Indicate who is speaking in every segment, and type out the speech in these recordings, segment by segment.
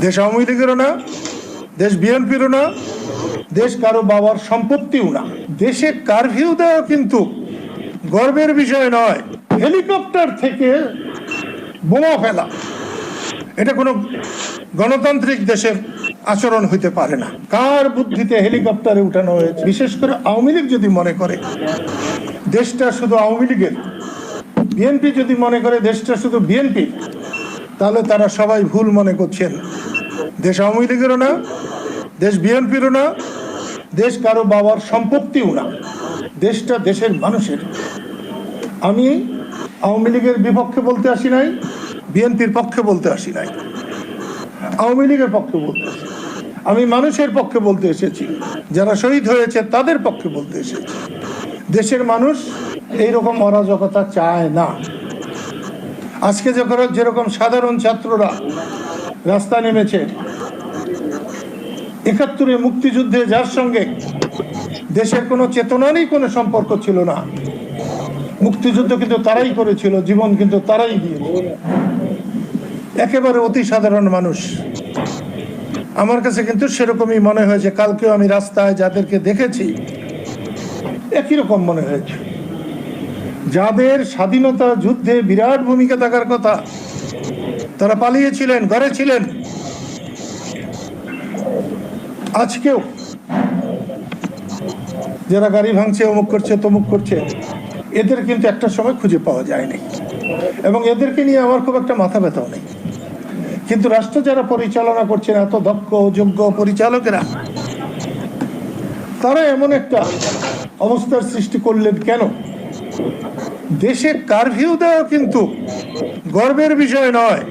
Speaker 1: দেশ আওয়ামী লীগেরও না, দেশ বিএনপিরও না, দেশ কারো বাবার সম্পত্তিও না। দেশে কারফিউ দেওয়া কিন্তু গর্বের বিষয় নয়। হেলিকপ্টার থেকে বোমা ফেলা এটা কোনো গণতান্ত্রিক দেশের আচরণ হইতে পারে না। কার বুদ্ধিতে হেলিকপ্টারে উঠানো হয়েছে? বিশেষ করে আওয়ামী লীগ যদি মনে করে দেশটা শুধু আওয়ামী লীগের, বিএনপি যদি মনে করে দেশটা শুধু বিএনপি, তাহলে তারা সবাই ভুল মনে করছেন। দেশ আওয়ামী লীগেরও না, দেশ বিএনপিরও না, দেশ কারো বাবার সম্পত্তিও না। দেশটা দেশের মানুষের। আমি আওয়ামী লীগের বিপক্ষে বলতে আসি নাই, বিএনপির পক্ষে বলতে আসি নাই, আওয়ামী লীগের পক্ষে বলতে আসি। আমি মানুষের পক্ষে বলতে এসেছি, যারা শহীদ হয়েছে তাদের পক্ষে বলতে এসেছি। দেশের মানুষ এইরকম অরাজকতা চায় না। আজকে যেরকম সাধারণ ছাত্ররা রাস্তায় নেমেছে, ৭১-এ মুক্তিযুদ্ধে যার সঙ্গে দেশের কোনো চেতনারই কোনো সম্পর্ক ছিল না, মুক্তিযুদ্ধ কিন্তু তারাই করেছিল, জীবন কিন্তু তারাই দিয়েছিল, একেবারে অতি সাধারণ মানুষ। আমার কাছে কিন্তু সেরকমই মনে হয়েছে। কালকেও আমি রাস্তায় যাদেরকে দেখেছি একই রকম মনে হয়েছে। যাদের স্বাধীনতা যুদ্ধে বিরাট ভূমিকা থাকার কথা, তারা পালিয়েছিলেন, ঘরে ছিলেন। আজকেও যারা গাড়ি ভাঙছে, অমুক করছে, তমুক করছে, এদের কিন্তু একটা সময় খুঁজে পাওয়া যায়নি, এবং এদেরকে নিয়ে আমার খুব একটা মাথা ব্যথাও নেই। কিন্তু রাষ্ট্র যারা পরিচালনা করছেন, এত দক্ষ যোগ্য পরিচালকেরা, তারা এমন একটা অবস্থার সৃষ্টি করলেন কেন? দেশে কারফিউ দেওয়া কিন্তু গর্বের বিষয় নয়।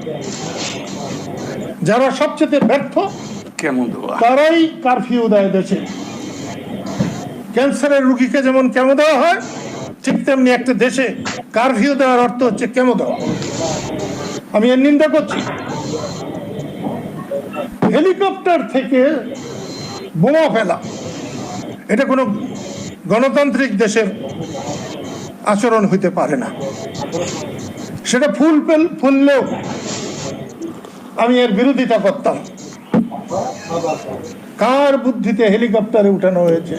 Speaker 1: যারা সবচেয়ে ব্যর্থ তারাই কারফিউ দেয় দেশে। ক্যান্সারের রোগীকে যেমন কেমো দেওয়া হয়, ঠিক তেমনি একটা দেশে কারফিউ দেওয়ার অর্থ হচ্ছে কেমো দেওয়া। আমি এর নিন্দা করছি। হেলিকপ্টার থেকে বোমা ফেলা এটা কোনো গণতান্ত্রিক দেশের আচরণ হইতে পারে না। সেটা ফুললেও আমি এর বিরোধিতা করতাম। কার বুদ্ধিতে হেলিকপ্টারে উঠানো হয়েছে?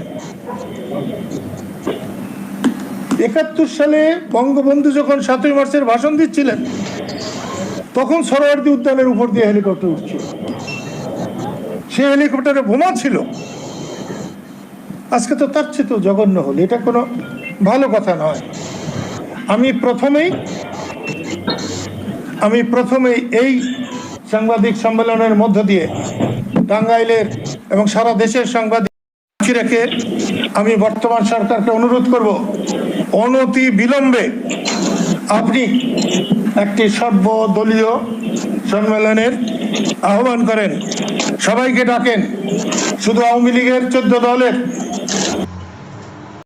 Speaker 1: ৭১ সালে বঙ্গবন্ধু যখন ৭ই মার্চের ভাষণ দিচ্ছিলেন, তখন সরোয়ার্দী উদ্যানের উপর দিয়ে হেলিকপ্টার উঠছিল। সে হেলিকপ্টারে বোমা ছিল। আজকে তো তার চেয়ে তো জঘন্য হল। এটা কোনো ভালো কথা নয়। আমি প্রথমেই এই সাংবাদিক সম্মেলনের মধ্য দিয়ে টাঙ্গাইলের এবং সারা দেশের সাংবাদিক রেখে আমি বর্তমান সরকারকে অনুরোধ করব, অনতি বিলম্বে আপনি একটি সর্বদলীয় সম্মেলনের আহ্বান করেন, সবাইকে ডাকেন। শুধু আওয়ামী লীগের 14 দলের